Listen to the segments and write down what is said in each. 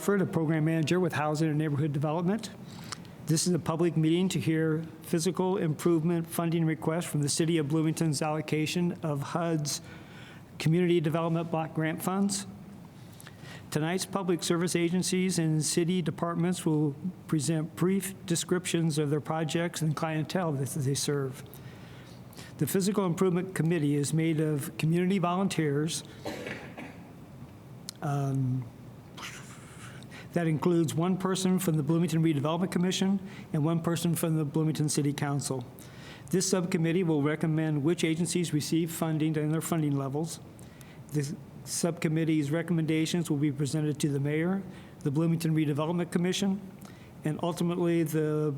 Rockford, a program manager with Housing and Neighborhood Development. This is a public meeting to hear physical improvement funding request from the City of Bloomington's allocation of HUD's Community Development Block Grant Funds. Tonight's public service agencies and city departments will present brief descriptions of their projects and clientele that they serve. The Physical Improvement Committee is made of community volunteers that includes one person from the Bloomington Redevelopment Commission and one person from the Bloomington City Council. This subcommittee will recommend which agencies receive funding and their funding levels. The subcommittee's recommendations will be presented to the mayor, the Bloomington Redevelopment Commission, and ultimately the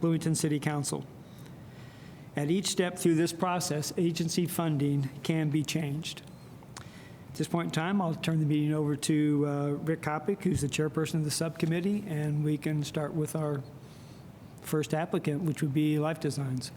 Bloomington City Council. At each step through this process, agency funding can be changed. At this point in time, I'll turn the meeting over to Rick Kopic, who's the chairperson of the subcommittee, and we can start with our first applicant, which would be Life Designs.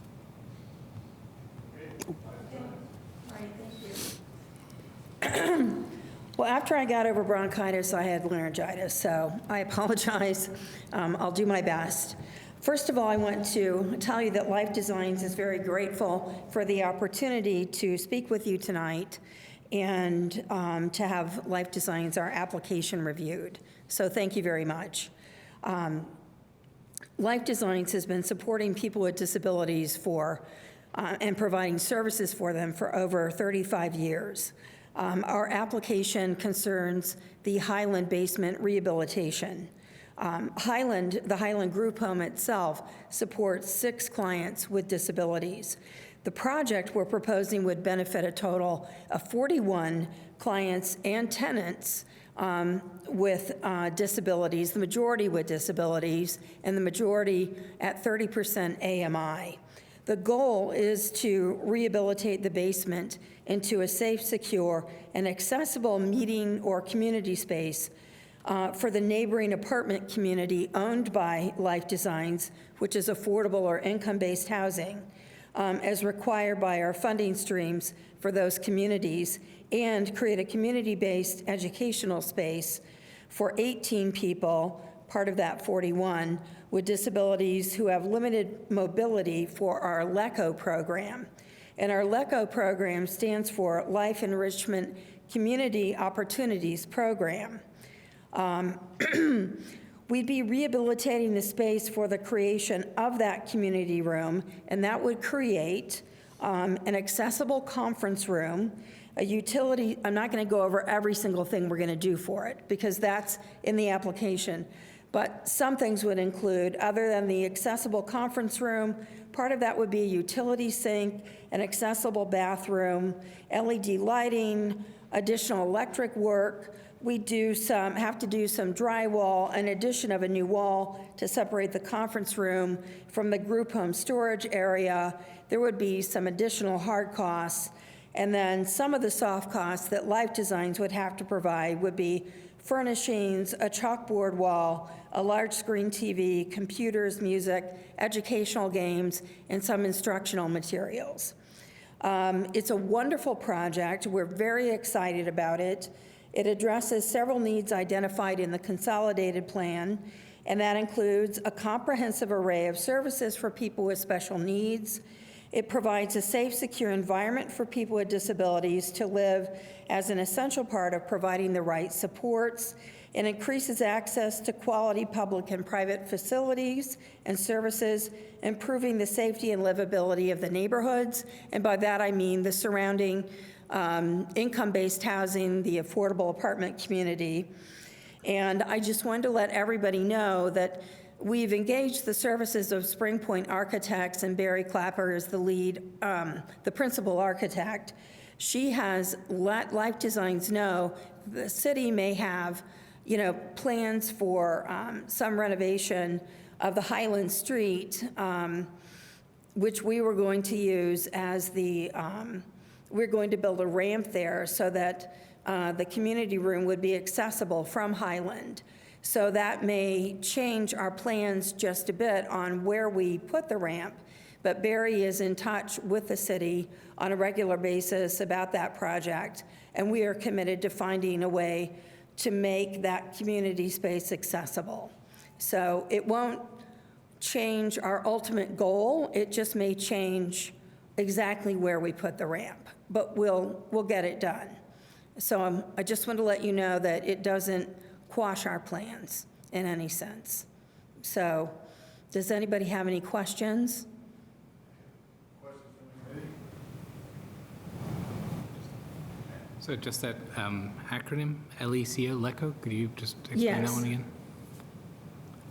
Well, after I got over bronchitis, I had laryngitis, so I apologize. I'll do my best. First of all, I want to tell you that Life Designs is very grateful for the opportunity to speak with you tonight and to have Life Designs, our application, reviewed. So thank you very much. Life Designs has been supporting people with disabilities and providing services for them for over 35 years. Our application concerns the Highland basement rehabilitation. Highland, the Highland group home itself, supports 6 clients with disabilities. The project we're proposing would benefit a total of 41 clients and tenants with disabilities, the majority with disabilities, and the majority at 30% AMI. The goal is to rehabilitate the basement into a safe, secure, and accessible meeting or community space for the neighboring apartment community owned by Life Designs, which is affordable or income-based housing, as required by our funding streams for those communities, and create a community-based educational space for 18 people, part of that 41, with disabilities who have limited mobility for our LECO program. And our LECO program stands for Life Enrichment Community Opportunities Program. We'd be rehabilitating the space for the creation of that community room, and that would create an accessible conference room, a utility. I'm not going to go over every single thing we're going to do for it because that's in the application. But some things would include, other than the accessible conference room, part of that would be a utility sink, an accessible bathroom, LED lighting, additional electric work. We have to do some drywall, an addition of a new wall to separate the conference room from the group home storage area. There would be some additional hard costs. And then some of the soft costs that Life Designs would have to provide would be furnishings, a chalkboard wall, a large screen TV, computers, music, educational games, and some instructional materials. It's a wonderful project. We're very excited about it. It addresses several needs identified in the consolidated plan, and that includes a comprehensive array of services for people with special needs. It provides a safe, secure environment for people with disabilities to live as an essential part of providing the right supports. It increases access to quality public and private facilities and services, improving the safety and livability of the neighborhoods. And by that I mean the surrounding income-based housing, the affordable apartment community. And I just wanted to let everybody know that we've engaged the services of Spring Point Architects, and Barry Clapper is the lead, the principal architect. She has let Life Designs know the city may have, plans for some renovation of the Highland Street, which we were going to use as we're going to build a ramp there so that the community room would be accessible from Highland. So that may change our plans just a bit on where we put the ramp, but Barry is in touch with the city on a regular basis about that project, and we are committed to finding a way to make that community space accessible. So it won't change our ultimate goal, it just may change exactly where we put the ramp, but we'll get it done. So I just want to let you know that it doesn't quash our plans in any sense. So does anybody have any questions? So just that acronym, LECO, LECO, could you just explain Yes. that one again?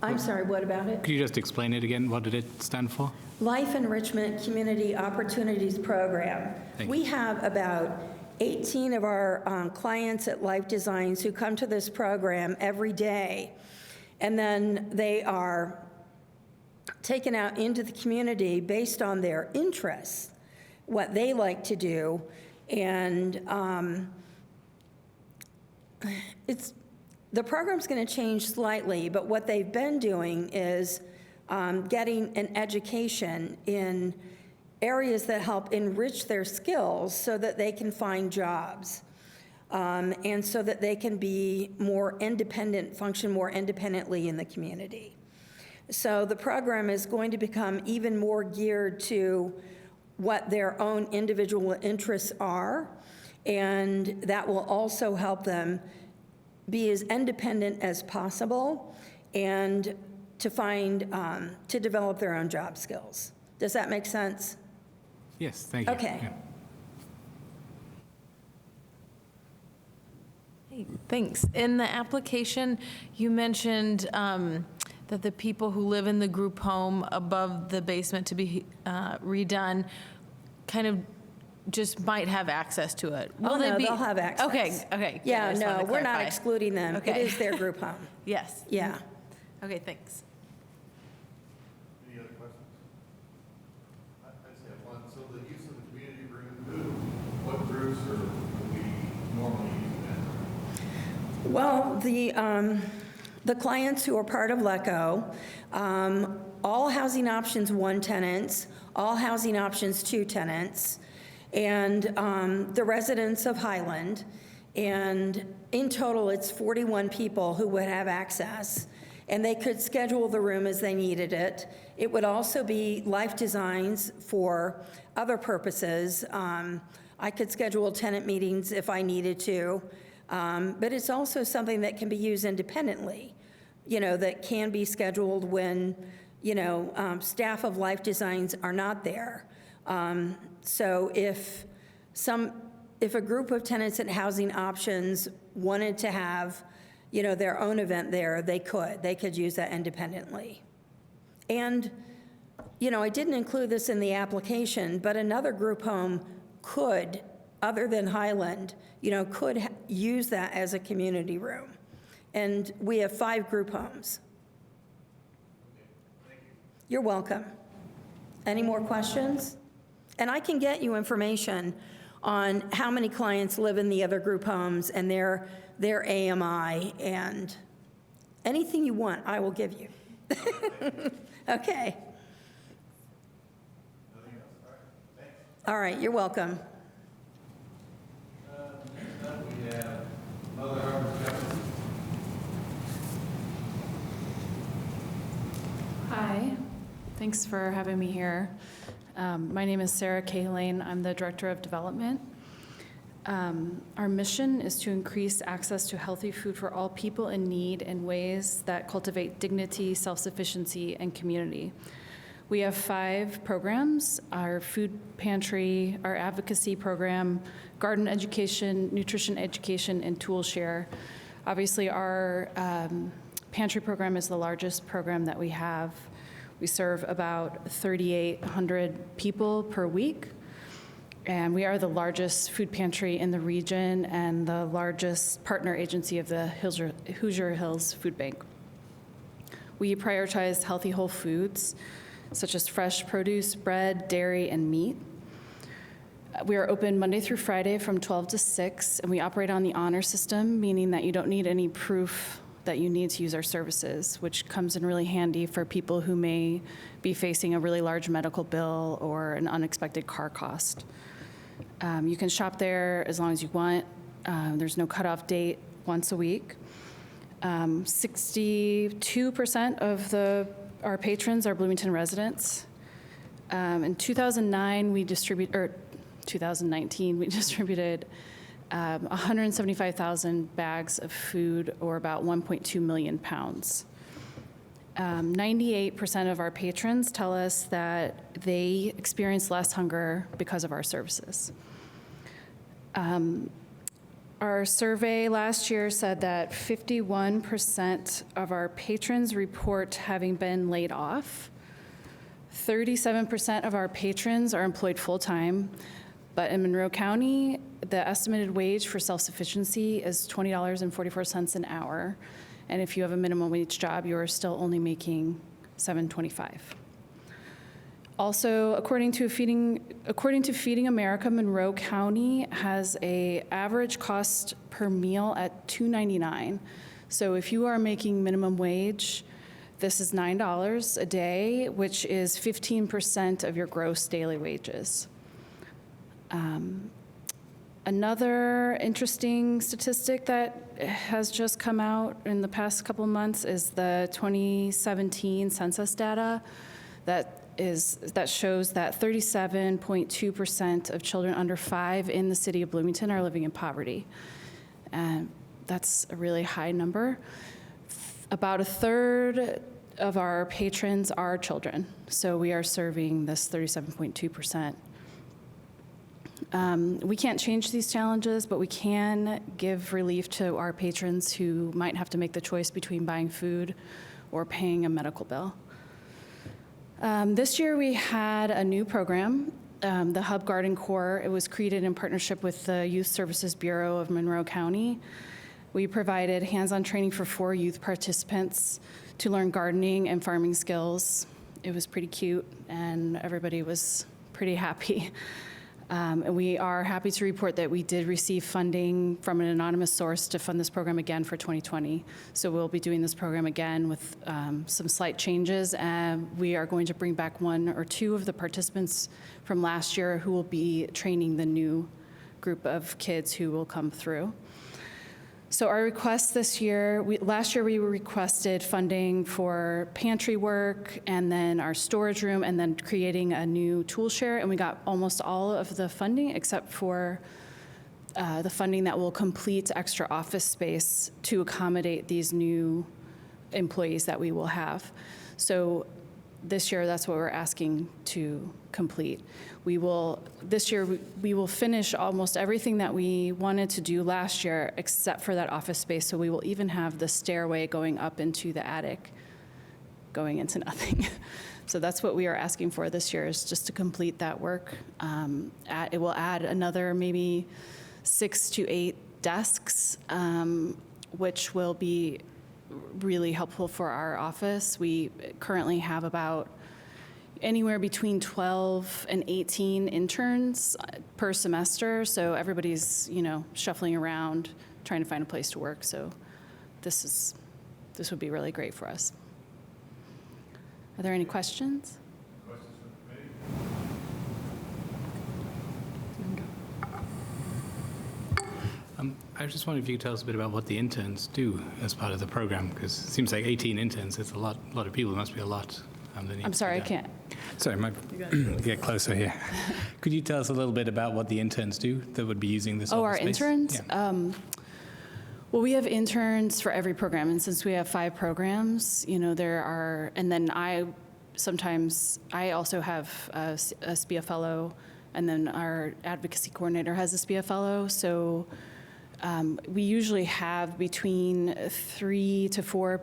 I'm sorry, what about it? Could you just explain it again? What did it stand for? Life Enrichment Community Opportunities Program. Thank We have about 18 of our clients at Life Designs who come to this program every day, and then they are taken out into the community based on their interests, what they like to do, and the program's going to change slightly, but what they've been doing is getting an education in areas that help enrich their skills so that they can find jobs, and so that they can be more independent, function more independently in the community. So the program is going to become even more geared to what their own individual interests are, and that will also help them be as independent as possible and to find, to develop their own job skills. Does that make sense? Yes, thank you. Okay. Yeah. Hey, thanks. In the application, you mentioned that the people who live in the group home above the basement to be redone kind of just might have access to it. Oh, no, they'll have access. Okay, okay. good. I Yeah, just wanted no, to we're not clarify. excluding them. It Okay. is their group home. Yes. Yeah. Okay, thanks. Any other questions? I just have one. So the use of the community room, what groups are we normally using that? Well, the clients who are part of LECO, all housing options 1 tenants, all housing options 2 tenants, and the residents of Highland. And in total, it's 41 people who would have access, and they could schedule the room as they needed it. It would also be Life Designs for other purposes. I could schedule tenant meetings if I needed to, but it's also something that can be used independently, that can be scheduled when, staff of Life Designs are not there. So if a group of tenants at Housing Options wanted to have, their own event there, they could use that independently. And, I didn't include this in the application, but another group home could, other than Highland, could use that as a community room. And we have 5 group homes. You're welcome. Any more questions? And I can get you information on how many clients live in the other group homes and their AMI, and anything you want, I will give you. Okay. All right, you're welcome. Next up, we have Mother Harvard Justice. Hi, thanks for having me here. My name is Sarah Kaelin. I'm the Director of Development. Our mission is to increase access to healthy food for all people in need in ways that cultivate dignity, self-sufficiency, and community. We have 5 programs: our food pantry, our advocacy program, garden education, nutrition education, and tool share. Obviously, our pantry program is the largest program that we have. We serve about 3,800 people per week, and we are the largest food pantry in the region and the largest partner agency of the Hoosier Hills Food Bank. We prioritize healthy whole foods, such as fresh produce, bread, dairy, and meat. We are open Monday through Friday from 12 to 6, and we operate on the honor system, meaning that you don't need any proof that you need to use our services, which comes in really handy for people who may be facing a really large medical bill or an unexpected car cost. You can shop there as long as you want. There's no cutoff date. once a week. 62% of our patrons are Bloomington residents. In 2019, we distributed 175,000 bags of food, or about 1.2 million pounds. 98% of our patrons tell us that they experience less hunger because of our services. Our survey last year said that 51% of our patrons report having been laid off. 37% of our patrons are employed full-time, but in Monroe County, the estimated wage for self-sufficiency is $20.44 an hour. And if you have a minimum wage job, you are still only making $7.25. Also, according to Feeding America, Monroe County has a average cost per meal at $2.99. So if you are making minimum wage, this is $9 a day, which is 15% of your gross daily wages. Another interesting statistic that has just come out in the past couple of months is the 2017 census data that shows that 37.2% of children under 5 in the city of Bloomington are living in poverty. And that's a really high number. About a third of our patrons are children, so we are serving this 37.2%. We can't change these challenges, but we can give relief to our patrons who might have to make the choice between buying food or paying a medical bill. This year we had a new program, the Hub Garden Corps. It was created in partnership with the Youth Services Bureau of Monroe County. We provided hands-on training for 4 youth participants to learn gardening and farming skills. It was pretty cute, and everybody was pretty happy. And we are happy to report that we did receive funding from an anonymous source to fund this program again for 2020. So we'll be doing this program again with some slight changes. And we are going to bring back 1 or 2 of the participants from last year who will be training the new group of kids who will come through. So our requests this year, last year we requested funding for pantry work and then our storage room and then creating a new tool share, and we got almost all of the funding except for the funding that will complete extra office space to accommodate these new employees that we will have. So this year, that's what we're asking to complete. This year, we will finish almost everything that we wanted to do last year, except for that office space. So we will even have the stairway going up into the attic, going into nothing. So that's what we are asking for this year, is just to complete that work. It will add another maybe 6 to 8 desks, which will be really helpful for our office. We currently have about anywhere between 12 and 18 interns per semester, so everybody's, shuffling around trying to find a place to work. So this would be really great for us. Are there any questions? Questions from the committee? I just wondered if you could tell us a bit about what the interns do as part of the program, because it seems like 18 interns, it's a lot of people. There must be a lot. I'm sorry, I can't. Sorry, get closer here. Could you tell us a little bit about what the interns do that would be using this? Oh, our office space? interns? Yeah. Well, we have interns for every program, and since we have 5 programs, there are, and then I also have a SPIA fellow, and then our advocacy coordinator has a SPIA fellow, so we usually have between 3 to 4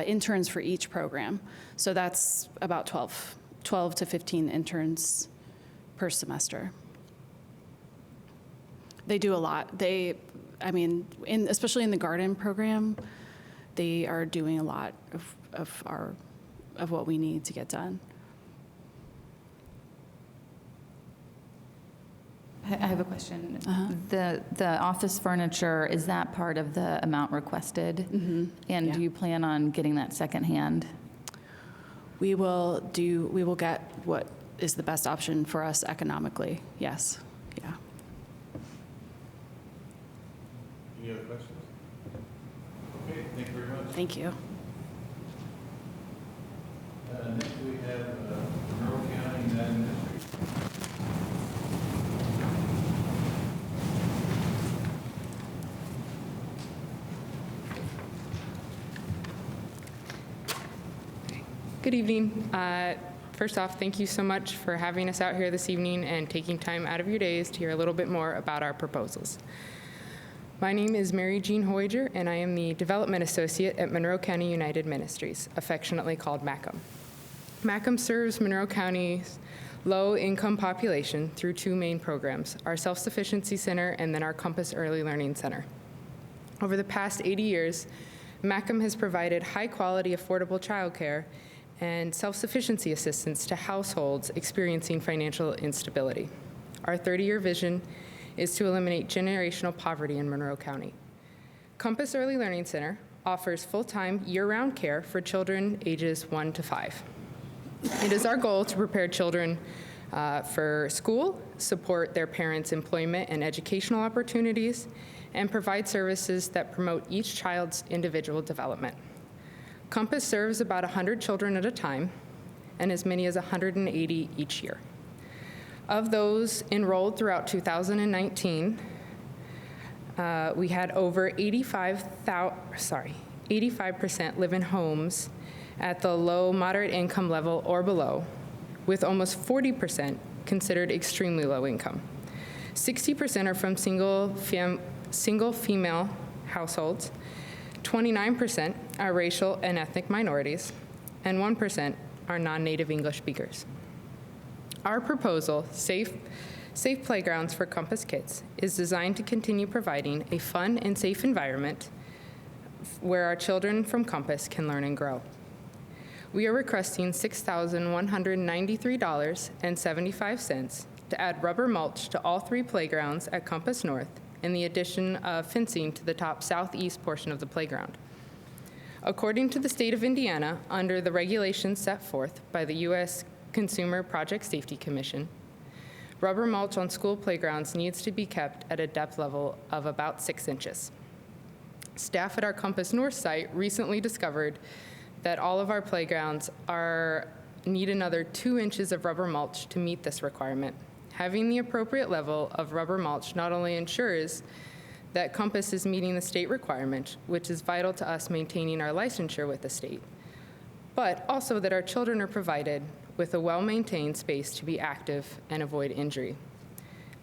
interns for each program. So that's about 12 to 15 interns per semester. They do a lot. Especially in the garden program, they are doing a lot of what we need to get done. I have a question. The office furniture, is that part of the amount requested? Mm-hmm. And Yeah. do you plan on getting that secondhand? We will get what is the best option for us economically, yes, yeah. Any other questions? Thank you. Next we have Monroe County Administration. Good evening. First off, thank you so much for having us out here this evening and taking time out of your days to hear a little bit more about our proposals. My name is Mary Jean Hoyger, and I am the Development Associate at Monroe County United Ministries, affectionately called MACM. MACM serves Monroe County's low-income population through two main programs, our Self-Sufficiency Center and then our Compass Early Learning Center. Over the past 80 years, MACM has provided high-quality, affordable childcare and self-sufficiency assistance to households experiencing financial instability. Our 30-year vision is to eliminate generational poverty in Monroe County. Compass Early Learning Center offers full-time, year-round care for children ages 1 to 5. It is our goal to prepare children for school, support their parents' employment and educational opportunities, and provide services that promote each child's individual development. Compass serves about 100 children at a time and as many as 180 each year. Of those enrolled throughout 2019, we had over 85% live in homes at the low moderate income level or below, with almost 40% considered extremely low income. 60% are from single female households, 29% are racial and ethnic minorities, and 1% are non-native English speakers. Our proposal, Safe Playgrounds for Compass Kids, is designed to continue providing a fun and safe environment where our children from Compass can learn and grow. We are requesting $6,193.75 to add rubber mulch to all 3 playgrounds at Compass North and the addition of fencing to the top southeast portion of the playground. According to the state of Indiana, under the regulations set forth by the U.S. Consumer Project Safety Commission, rubber mulch on school playgrounds needs to be kept at a depth level of about 6 inches. Staff at our Compass North site recently discovered that all of our playgrounds need another 2 inches of rubber mulch to meet this requirement. Having the appropriate level of rubber mulch not only ensures that Compass is meeting the state requirement, which is vital to us maintaining our licensure with the state, but also that our children are provided with a well-maintained space to be active and avoid injury.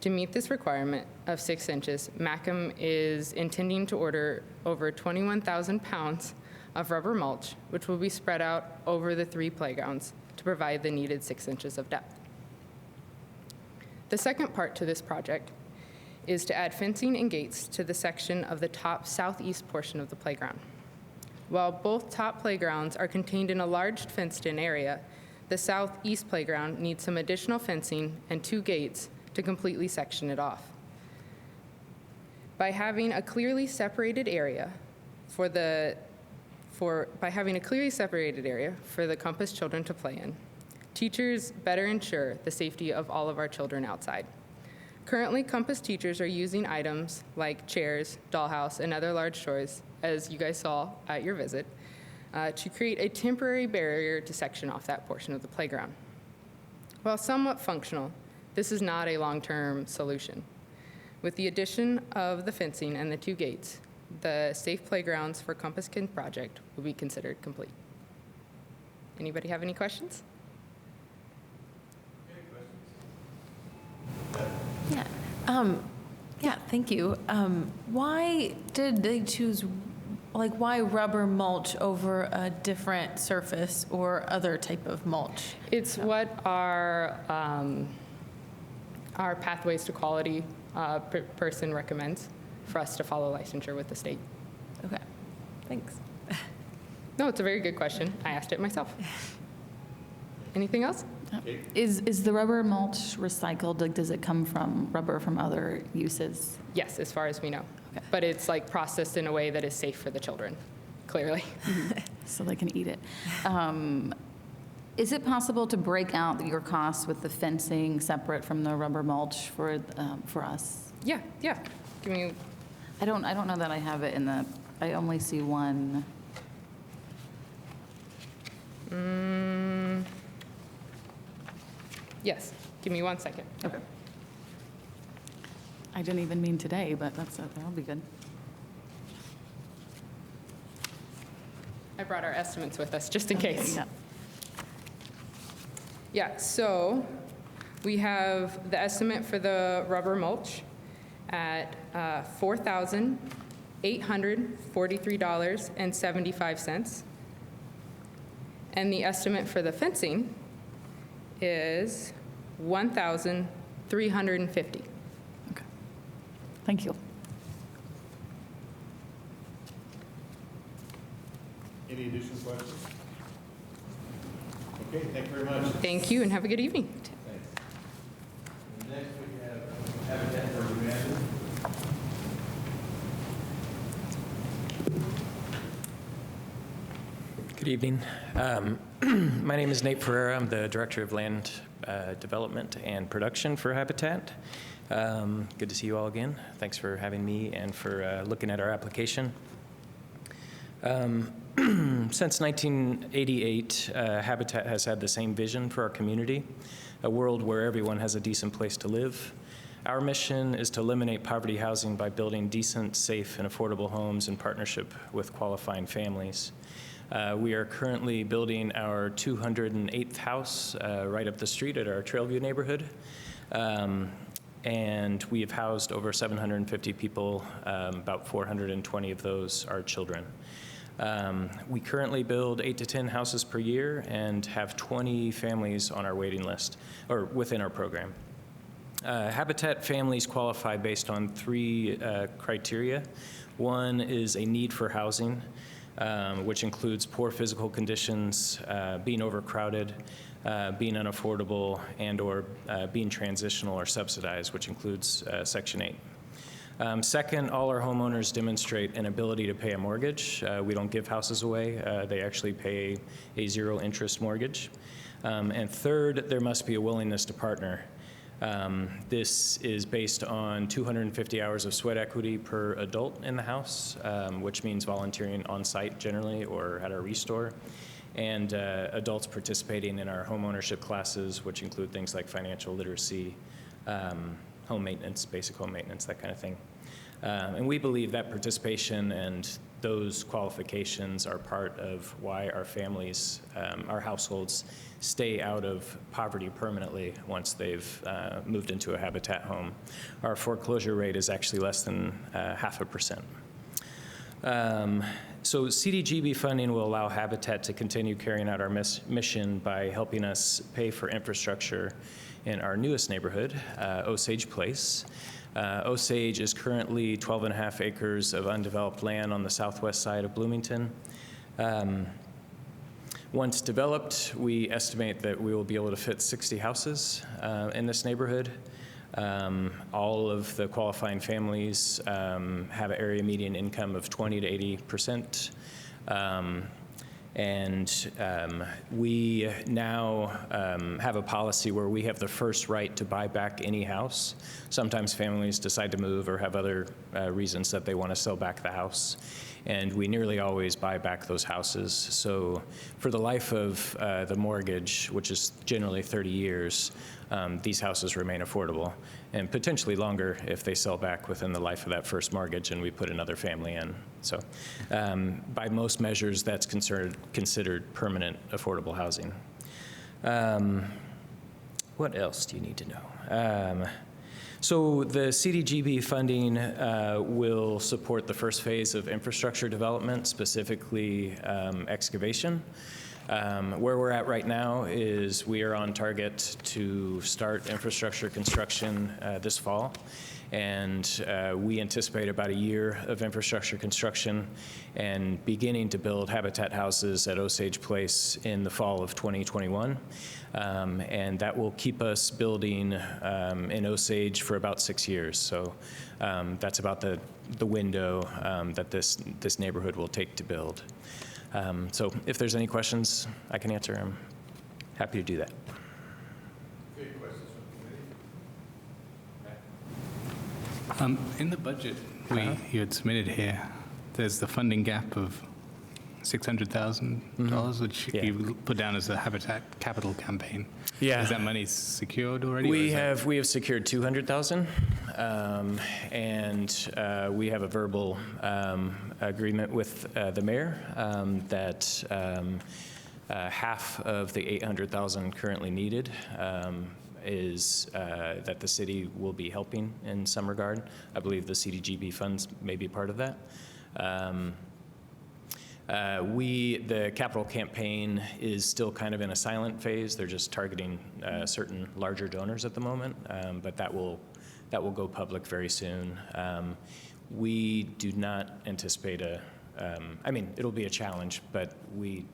To meet this requirement of 6 inches, MACM is intending to order over 21,000 pounds of rubber mulch, which will be spread out over the 3 playgrounds to provide the needed 6 inches of depth. The second part to this project is to add fencing and gates to the section of the top southeast portion of the playground. While both top playgrounds are contained in a large fenced-in area, the southeast playground needs some additional fencing and 2 gates to completely section it off. By having a clearly separated area for the Compass children to play in, teachers better ensure the safety of all of our children outside. Currently, Compass teachers are using items like chairs, dollhouse, and other large toys, as you guys saw at your visit, to create a temporary barrier to section off that portion of the playground. While somewhat functional, this is not a long-term solution. With the addition of the fencing and the 2 gates, the Safe Playgrounds for Compass Kids project will be considered complete. Anybody have any questions? Yeah, thank you. Why did they choose, why rubber mulch over a different surface or other type of mulch? It's what our Pathways to Quality person recommends for us to follow licensure with the state. Okay, thanks. No, it's a very good question. I asked it myself. Anything else? Is the rubber mulch recycled? Like, does it come from rubber from other uses? Yes, as far as we know. Okay. But it's processed in a way that is safe for the children, clearly. So they can eat it. Is it possible to break out your costs with the fencing separate from the rubber mulch for us? Yeah. Give me. I don't know that I have it in the, I only see one Yes, give me 1 second. Okay. I didn't even mean today, but that'll be good. I brought our estimates with us, just in case. Yeah. Yeah, so we have the estimate for the rubber mulch at $4,843.75. And the estimate for the fencing is $1,350. Okay. Thank you. Any additional questions? Okay, thank you very much. Thank you, and have a good evening. Thanks. Next, we have Habitat for Humanity. Good evening. My name is Nate Ferreira. I'm the Director of Land Development and Production for Habitat. Good to see you all again. Thanks for having me and for looking at our application. Since 1988, Habitat has had the same vision for our community, a world where everyone has a decent place to live. Our mission is to eliminate poverty housing by building decent, safe, and affordable homes in partnership with qualifying families. We are currently building our 208th house right up the street at our Trailview neighborhood. And we have housed over 750 people, about 420 of those are children. We currently build 8 to 10 houses per year and have 20 families on our waiting list, or within our program. Habitat families qualify based on 3 criteria. One is a need for housing, which includes poor physical conditions, being overcrowded, being unaffordable, and/or being transitional or subsidized, which includes Section 8. Second, all our homeowners demonstrate an ability to pay a mortgage. We don't give houses away. They actually pay a zero-interest mortgage. And third, there must be a willingness to partner. This is based on 250 hours of sweat equity per adult in the house, which means volunteering on-site generally or at our restore, and adults participating in our home ownership classes, which include things like financial literacy, home maintenance, basic home maintenance, that kind of thing. And we believe that participation and those qualifications are part of why our families, our households, stay out of poverty permanently once they've moved into a Habitat home. Our foreclosure rate is actually less than 0.5%. So CDBG funding will allow Habitat to continue carrying out our mission by helping us pay for infrastructure in our newest neighborhood, Osage Place. Osage is currently 12.5 acres of undeveloped land on the southwest side of Bloomington. Once developed, we estimate that we will be able to fit 60 houses in this neighborhood. All of the qualifying families have an area median income of 20 to 80%. We now have a policy where we have the first right to buy back any house. Sometimes families decide to move or have other reasons that they want to sell back the house. And we nearly always buy back those houses. So for the life of the mortgage, which is generally 30 years, these houses remain affordable, and potentially longer if they sell back within the life of that first mortgage and we put another family in. So by most measures, that's considered permanent affordable housing. What else do you need to know? So the CDBG funding will support the first phase of infrastructure development, specifically excavation. Where we're at right now is we are on target to start infrastructure construction this fall. And we anticipate about a year of infrastructure construction and beginning to build Habitat houses at Osage Place in the fall of 2021. And that will keep us building in Osage for about 6 years. So that's about the window that this neighborhood will take to build. So if there's any questions I can answer, I'm happy to do that. Okay, questions from the committee? In the budget you had submitted here, there's the funding gap of $600,000, which Yeah. you put down as a Habitat capital campaign. Yeah. Is that money secured already? or We is that- have secured 200,000, and we have a verbal agreement with the mayor that half of the 800,000 currently needed is that the city will be helping in some regard. I believe the CDBG funds may be part of that. The capital campaign is still kind of in a silent phase. They're just targeting certain larger donors at the moment, but that will go public very soon. We do not anticipate I mean, it'll be a challenge, but we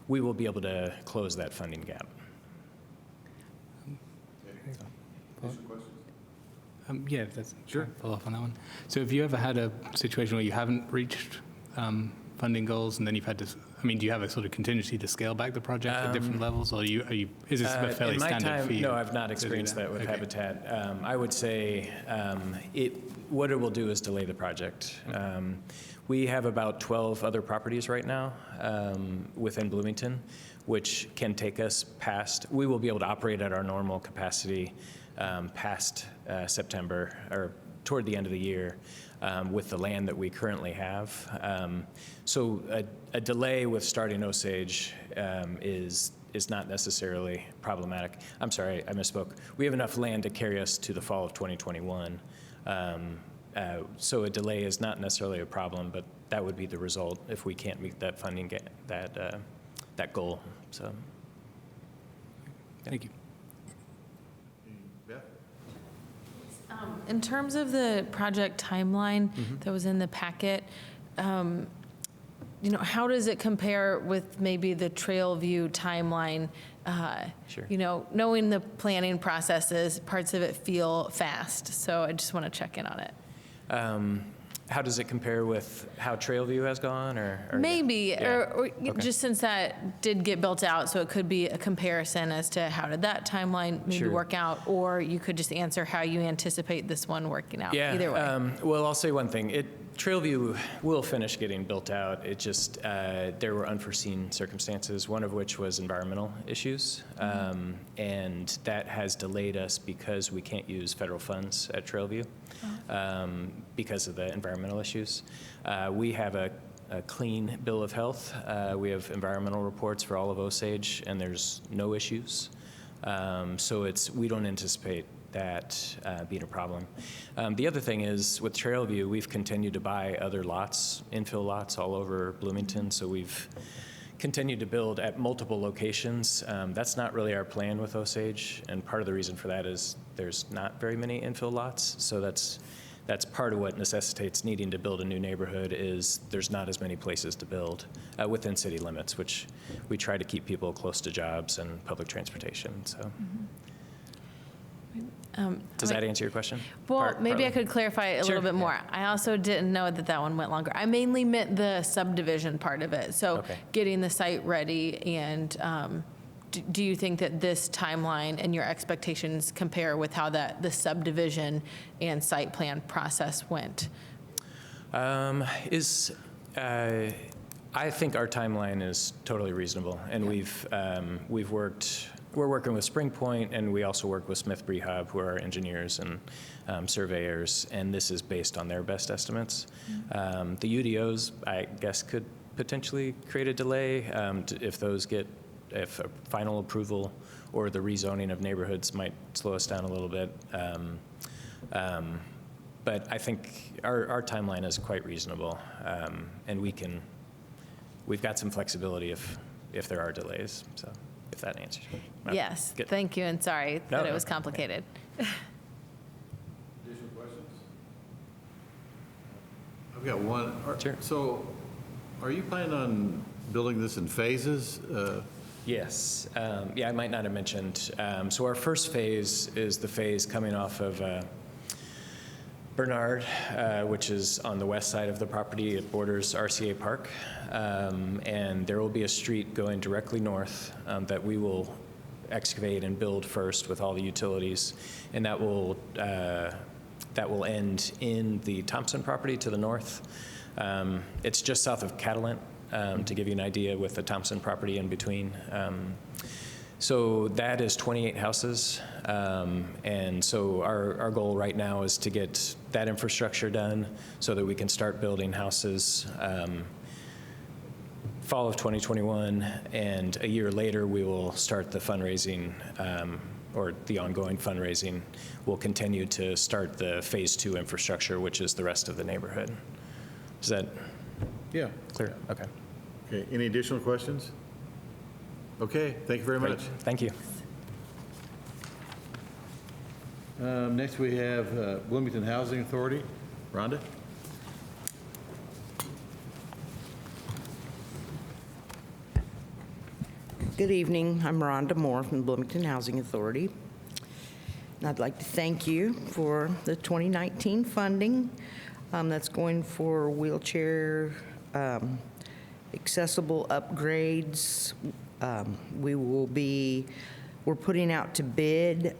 will be able to close that funding gap. Yeah, if that's sure. Follow up on that one. So have you ever had a situation where you haven't reached funding goals, and then you've had to? I mean, do you have a sort of contingency to scale back the project at different levels, or is this fairly in my standard time, for you? No, I've not experienced that with Okay. Habitat. I would say what it will do is delay the project. We have about 12 other properties right now within Bloomington, which can take us past. We will be able to operate at our normal capacity past September or toward the end of the year with the land that we currently have. So a delay with starting Osage is not necessarily problematic. I'm sorry, I misspoke. We have enough land to carry us to the fall of 2021. So a delay is not necessarily a problem, but that would be the result if we can't meet that funding, that goal. So, Thank you. Beth? In terms of the project timeline that was in the packet, how does it compare with maybe the Trailview timeline? Sure. Knowing the planning processes, parts of it feel fast, so I just want to check in on it. how does it compare with how Trailview has gone, or Maybe, Yeah. or Okay. just since that did get built out, so it could be a comparison as to how did that timeline maybe Sure. work out, or you could just answer how you anticipate this one working out. Yeah. Either way. Well, I'll say one thing. Trailview will finish getting built out. It just, there were unforeseen circumstances, one of which was environmental issues. And that has delayed us because we can't use federal funds at Trailview because of the environmental issues. We have a clean bill of health. We have environmental reports for all of Osage, and there's no issues. So we don't anticipate that being a problem. The other thing is, with Trailview, we've continued to buy other lots, infill lots all over Bloomington, so we've continued to build at multiple locations. That's not really our plan with Osage, and part of the reason for that is there's not very many infill lots, so that's part of what necessitates needing to build a new neighborhood is there's not as many places to build within city limits, which we try to keep people close to jobs and public transportation, so. Does that answer your question? Well, maybe I Partly. could clarify it a Sure, little bit yeah. more. I also didn't know that one went longer. I mainly meant the subdivision part of it. So Okay. getting the site ready, and do you think that this timeline and your expectations compare with how the subdivision and site plan process went? I think our timeline is totally reasonable, and we're working with Spring Point, and we also work with Smith Rehab, who are engineers and surveyors, and this is based on their best estimates. The UDOs, I guess, could potentially create a delay if a final approval or the rezoning of neighborhoods might slow us down a little bit. But I think our timeline is quite reasonable, and we've got some flexibility if there are delays, so if that answers you. Okay, Yes, good. thank you, and sorry No, that it no, was complicated. Additional questions? I've got one. Sure. So, are you planning on building this in phases? Yes. Yeah, I might not have mentioned. So our first phase is the phase coming off of Bernard, which is on the west side of the property. It borders RCA Park. And there will be a street going directly north that we will excavate and build first with all the utilities. And that will end in the Thompson property to the north. It's just south of Kaelin. to give you an idea, with the Thompson property in between. So that is 28 houses. And so our goal right now is to get that infrastructure done so that we can start building houses fall of 2021, and a year later, we will start the fundraising, or the ongoing fundraising. We'll continue to start the phase 2 infrastructure, which is the rest of the neighborhood. Is that clear? Okay. Okay, any additional questions? Okay, thank you very Great. much. Thank you. Next, we have Bloomington Housing Authority. Rhonda? Good evening. I'm Rhonda Moore from the Bloomington Housing Authority. And I'd like to thank you for the 2019 funding that's going for wheelchair accessible upgrades. We're putting out to bid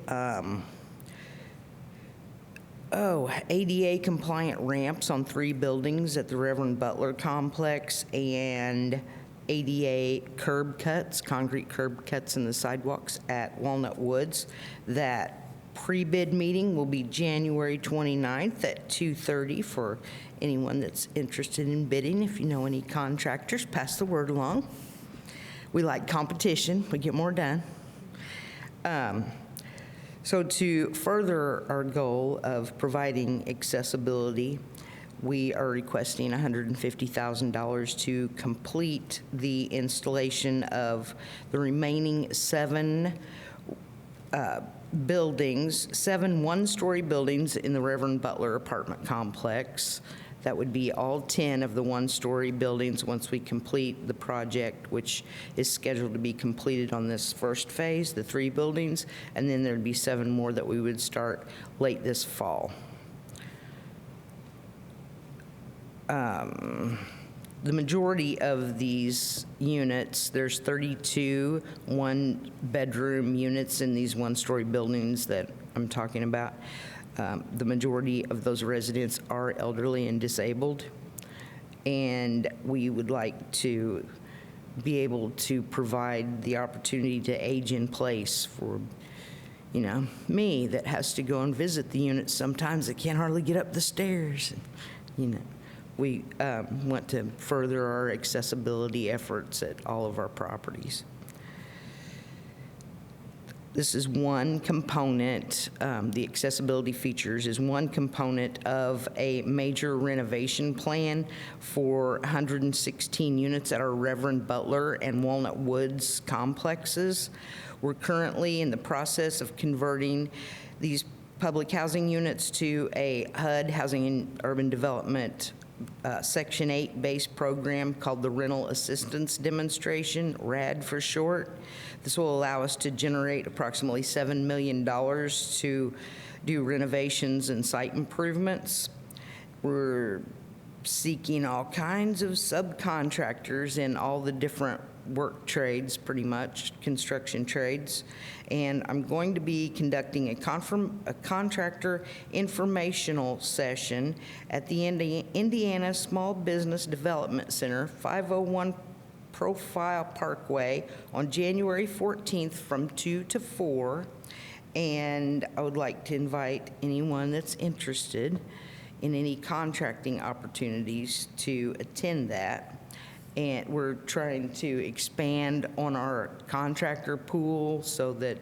ADA compliant ramps on 3 buildings at the Reverend Butler Complex, and ADA curb cuts, concrete curb cuts in the sidewalks at Walnut Woods. That pre-bid meeting will be January 29th at 2:30 for anyone that's interested in bidding. If you know any contractors, pass the word along. We like competition. We get more done. So to further our goal of providing accessibility, we are requesting $150,000 to complete the installation of the remaining 7 buildings, 7 one-story buildings in the Reverend Butler apartment complex. That would be all 10 of the one-story buildings once we complete the project, which is scheduled to be completed on this first phase, the 3 buildings, and then there'd be 7 more that we would start late this fall. The majority of these units, there's 32 one-bedroom units in these one-story buildings that I'm talking about. The majority of those residents are elderly and disabled, and we would like to be able to provide the opportunity to age in place for, me that has to go and visit the units sometimes that can't hardly get up the stairs. We want to further our accessibility efforts at all of our properties. This is one component, the accessibility features is one component of a major renovation plan for 116 units at our Reverend Butler and Walnut Woods complexes. We're currently in the process of converting these public housing units to a HUD, Housing and Urban Development Section 8 base program called the Rental Assistance Demonstration, RAD for short. This will allow us to generate approximately $7 million to do renovations and site improvements. We're seeking all kinds of subcontractors in all the different work trades, pretty much, construction trades. And I'm going to be conducting a contractor informational session at the Indiana Small Business Development Center, 501 Profile Parkway, on January 14th from 2 to 4. And I would like to invite anyone that's interested in any contracting opportunities to attend that. And we're trying to expand on our contractor pool so that,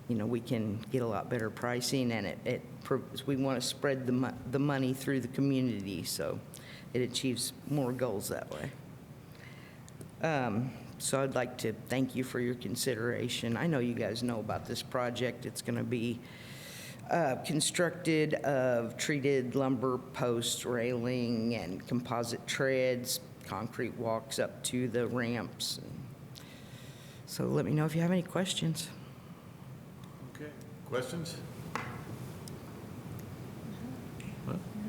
we can get a lot better pricing, and we want to spread the money through the community so it achieves more goals that way. So I'd like to thank you for your consideration. I know you guys know about this project. It's going to be constructed of treated lumber posts, railing, and composite treads, concrete walks up to the ramps. So let me know if you have any questions. Okay, questions?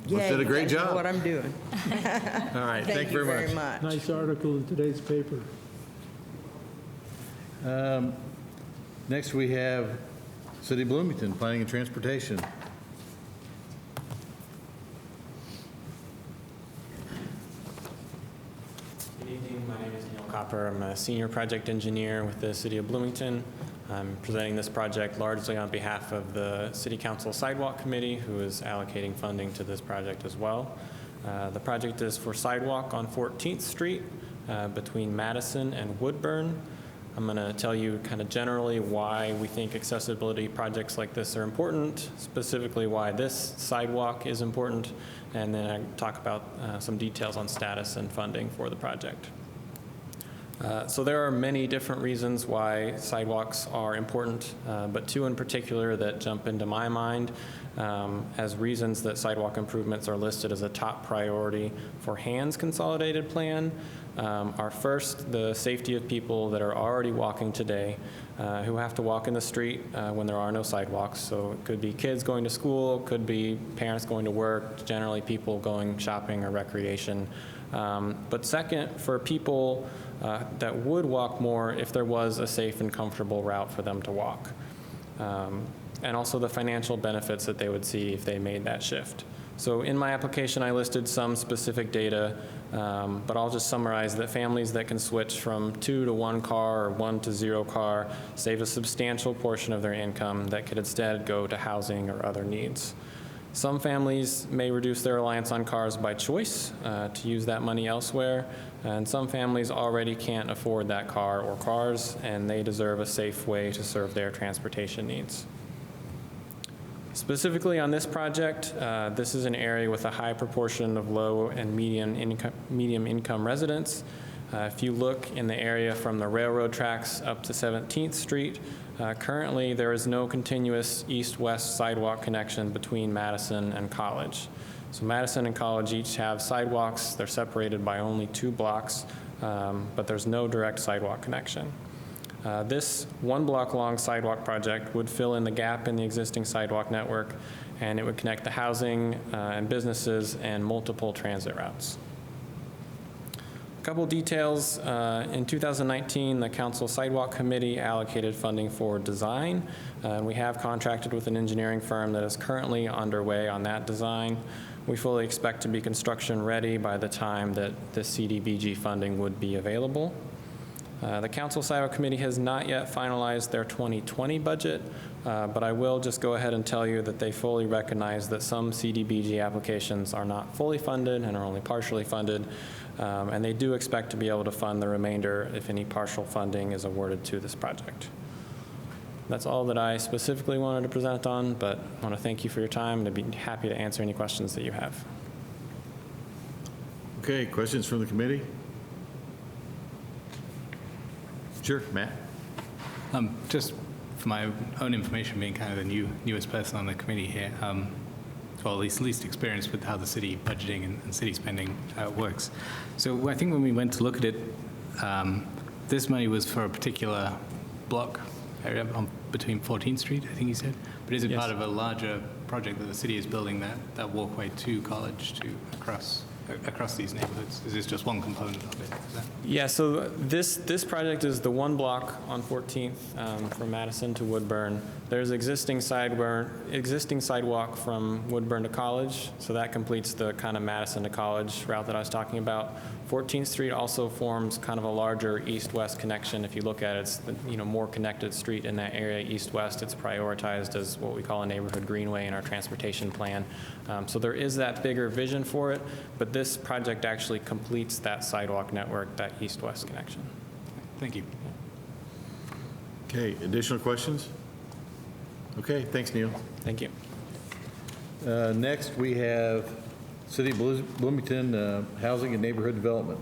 Yeah, did a great you guys know job. what I'm doing. All right, thank you very much. Nice article in today's paper. Next, we have City of Bloomington, Planning and Transportation. Good evening, Hopper. I'm a senior project engineer with the City of Bloomington. I'm presenting this project largely on behalf of the City Council Sidewalk Committee, who is allocating funding to this project as well. The project is for sidewalk on 14th Street between Madison and Woodburn. I'm going to tell you kind of generally why we think accessibility projects like this are important, specifically why this sidewalk is important, and then I talk about some details on status and funding for the project. So there are many different reasons why sidewalks are important, but two in particular that jump into my mind as reasons that sidewalk improvements are listed as a top priority for HAND's consolidated plan are first, the safety of people that are already walking today who have to walk in the street when there are no sidewalks. So it could be kids going to school, could be parents going to work, generally people going shopping or recreation. But second, for people that would walk more if there was a safe and comfortable route for them to walk. And also the financial benefits that they would see if they made that shift. So in my application, I listed some specific data, but I'll just summarize that families that can switch from 2 to 1 car or 1 to 0 car save a substantial portion of their income that could instead go to housing or other needs. Some families may reduce their reliance on cars by choice to use that money elsewhere, and some families already can't afford that car or cars, and they deserve a safe way to serve their transportation needs. Specifically on this project, this is an area with a high proportion of low and medium income residents. If you look in the area from the railroad tracks up to 17th Street, currently there is no continuous east-west sidewalk connection between Madison and College. So Madison and College each have sidewalks. They're separated by only 2 blocks, but there's no direct sidewalk connection. This 1 block long sidewalk project would fill in the gap in the existing sidewalk network, and it would connect the housing and businesses and multiple transit routes. A couple details. In 2019, the Council Sidewalk Committee allocated funding for design. We have contracted with an engineering firm that is currently underway on that design. We fully expect to be construction ready by the time that the CDBG funding would be available. The Council Sidewalk Committee has not yet finalized their 2020 budget, but I will just go ahead and tell you that they fully recognize that some CDBG applications are not fully funded and are only partially funded, and they do expect to be able to fund the remainder if any partial funding is awarded to this project. That's all that I specifically wanted to present on, but I want to thank you for your time and I'd be happy to answer any questions that you have. Okay, questions from the committee? Sure, Matt. Just for my own information, being kind of the newest person on the committee here, well, at least experienced with how the city budgeting and city spending works. So I think when we went to look at it, this money was for a particular block area between 14th Street, I think you said. But is it part of a larger project that the city is building that walkway to College to across these neighborhoods? Is this just one component of it? Yeah, so this project is the 1 block on 14th from Madison to Woodburn. There's existing sidewalk from Woodburn to College, so that completes the kind of Madison to College route that I was talking about. 14th Street also forms kind of a larger east-west connection. If you look at it, it's the more connected street in that area, east-west. It's prioritized as what we call a neighborhood greenway in our transportation plan. So there is that bigger vision for it, but this project actually completes that sidewalk network, that east-west connection. Thank you. Okay, additional questions? Okay, thanks, Neil. Thank you. Next, we have City of Bloomington Housing and Neighborhood Development.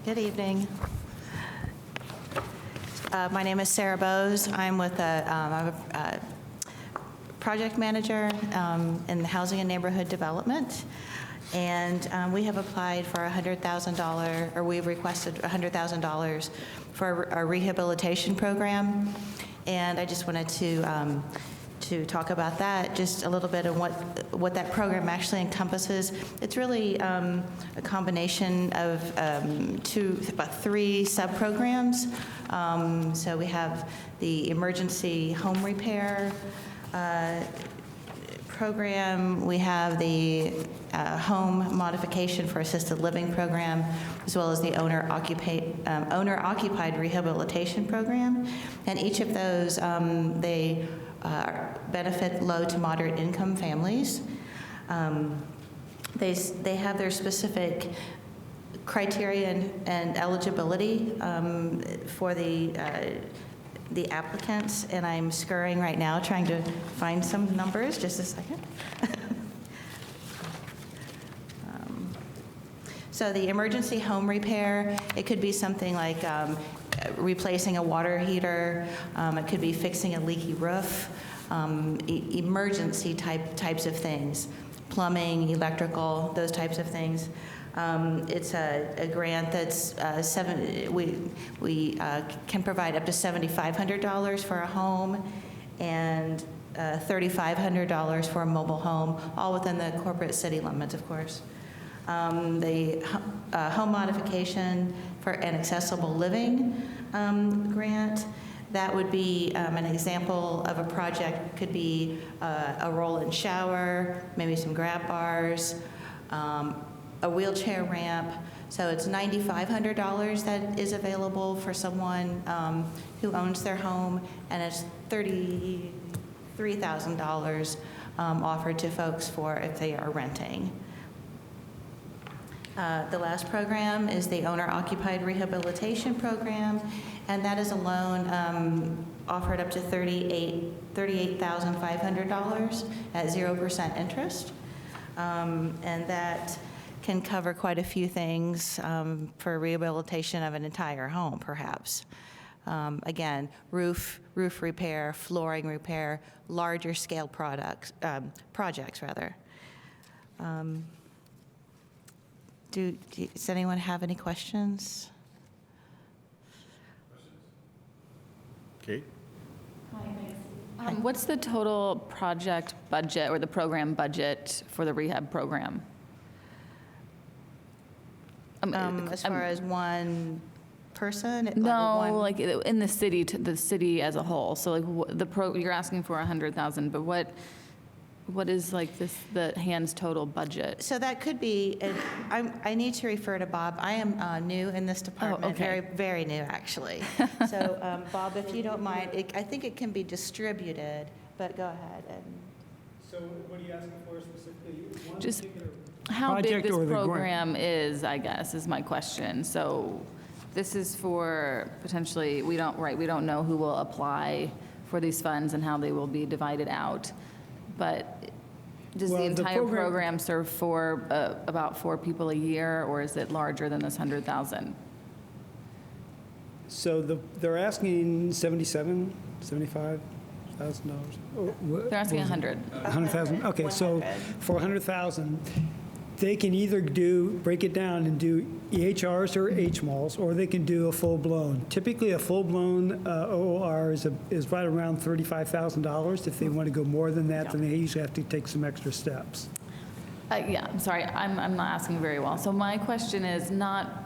Good evening. My name is Sarah Bowes. I'm with I'm a project manager in the Housing and Neighborhood Development. And we have applied for $100,000, or we've requested $100,000 for our rehabilitation program. And I just wanted to talk about that, just a little bit of what that program actually encompasses. It's really a combination of about 3 sub-programs. So we have the emergency home repair program, we have the home modification for assisted living program, as well as the owner-occupied rehabilitation program. And each of those, they benefit low to moderate income families. They have their specific criteria and eligibility for the applicants, and I'm scurrying right now trying to find some numbers. Just a second. So the emergency home repair, it could be something like replacing a water heater. It could be fixing a leaky roof, emergency types of things, plumbing, electrical, those types of things. It's a grant that's we can provide up to $7,500 for a home and $3,500 for a mobile home, all within the corporate city limits, of course. The home modification for an accessible living grant, that would be an example of a project. Could be a roll-in shower, maybe some grab bars, a wheelchair ramp. So it's $9,500 that is available for someone who owns their home, and it's $33,000 offered to folks for if they are renting. The last program is the owner-occupied rehabilitation program, and that is a loan offered up to $38,500 at 0% interest, and that can cover quite a few things for rehabilitation of an entire home, perhaps. Again, roof repair, flooring repair, larger scale projects. Does anyone have any questions? Kate? What's the total project budget or the program budget for the rehab program? As far as one person? No, like in the city, the city as a whole. So like you're asking for 100,000, but what is like the hand's total budget? So that could be, I need to refer to Bob. I am new in this department, okay. very, very new, actually. So Bob, if you don't mind, I think it can be distributed, but go ahead. So what are you asking for specifically? Just how big project this or the grant? program is, I guess, is my question. So this is for potentially, we don't know who will apply for these funds and how they will be divided out. But does the entire program serve for about 4 people a year, or is it larger than this 100,000? So they're asking $75,000. They're asking 100. 100,000. Okay, so for 100,000, they can either break it down and do EHRs or HMALs, or they can do a full-blown. Typically, a full-blown OOR is right around $35,000. If they want to go more than that, then they usually have to take some extra steps. Yeah, I'm sorry, I'm not asking very well. So my question is not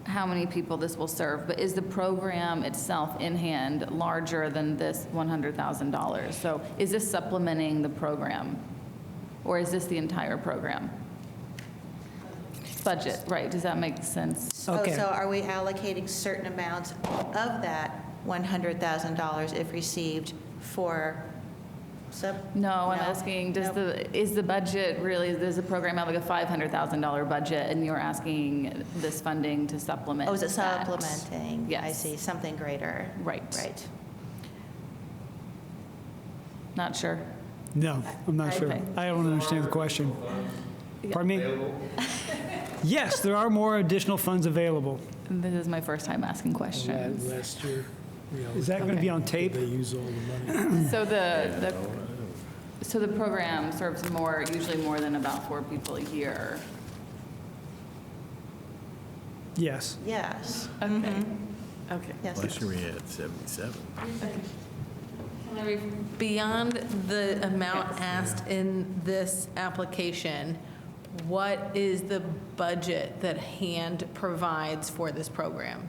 how many people this will serve, but is the program itself in hand larger than this $100,000? So is this supplementing the program, or is this the entire program? Budget, right, does that make sense? Okay. So are we allocating certain amounts of that $100,000 if received for No, I'm asking, is the budget really, does the program have like a $500,000 budget, and you're asking this funding to supplement that? Oh, is it supplementing? Yes. I see, something greater. Right. Right. Not sure. No, I'm not sure. Okay. I don't understand the question. Pardon me? Yes, there are more additional funds available. This is my first time asking questions. Last year, Is that going to be on tape? they use all the money. So the program serves usually more than about 4 people a year. Yes. Yes. Okay. Okay. Yes. Last year we had 77. Beyond the amount asked in this application, what is the budget that HAND provides for this program?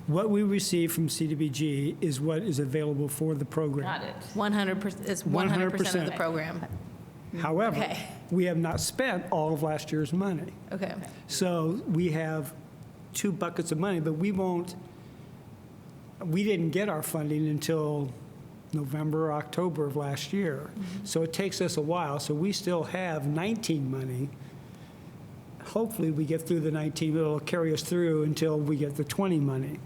What we receive from CDBG is what is available for the program. Got it. 100%, it's 100% of the 100%. program. However, Okay. we have not spent all of last year's money. Okay. So we have 2 buckets of money, but we didn't get our funding until November, October of last year. So it takes us a while. So we still have 19 money. Hopefully, we get through the 19, it'll carry us through until we get the 20 money.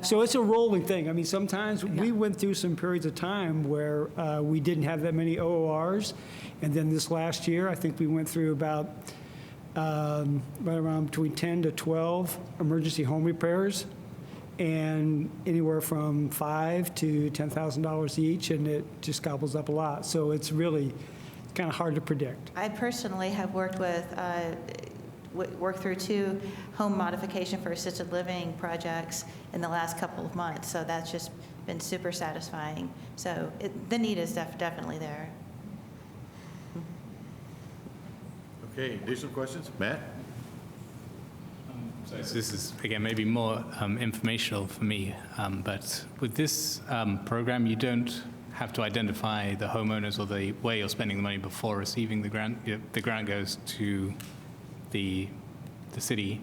So it's a rolling thing. I mean, sometimes we went through some periods of time where we didn't have that many OORs. And then this last year, I think we went through about right around between 10 to 12 emergency home repairs, and anywhere from $5,000 to $10,000 each, and it just gobbles up a lot. So it's really kind of hard to predict. I personally have worked through 2 home modification for assisted living projects in the last couple of months, so that's just been super satisfying. So the need is definitely there. Okay, additional questions? Matt? So this is, again, maybe more informational for me, but with this program, you don't have to identify the homeowners or the where you're spending the money before receiving the grant. The grant goes to the city,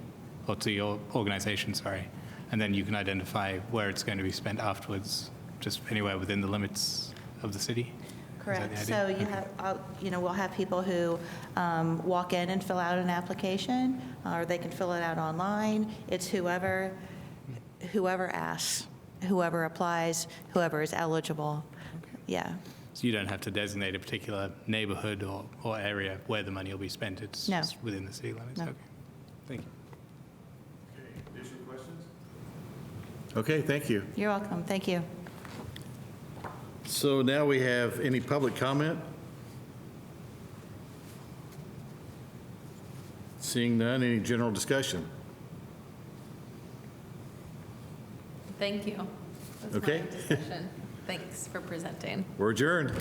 or to your organization, sorry, and then you can identify where it's going to be spent afterwards, just anywhere within the limits of the city. Correct. Is So that the idea? you have, we'll have people who walk in and fill out an application, or they can fill it out online. It's whoever asks, whoever applies, whoever is eligible. Yeah. So you don't have to designate a particular neighborhood or area where the money will be spent. It's No. just within the city limits. No. Okay. Thank you. Okay, additional questions? Okay, thank you. You're welcome. Thank you. So now we have any public comment? Seeing none, any general discussion? Thank you. That's Okay. my discussion. Thanks for presenting. We're adjourned.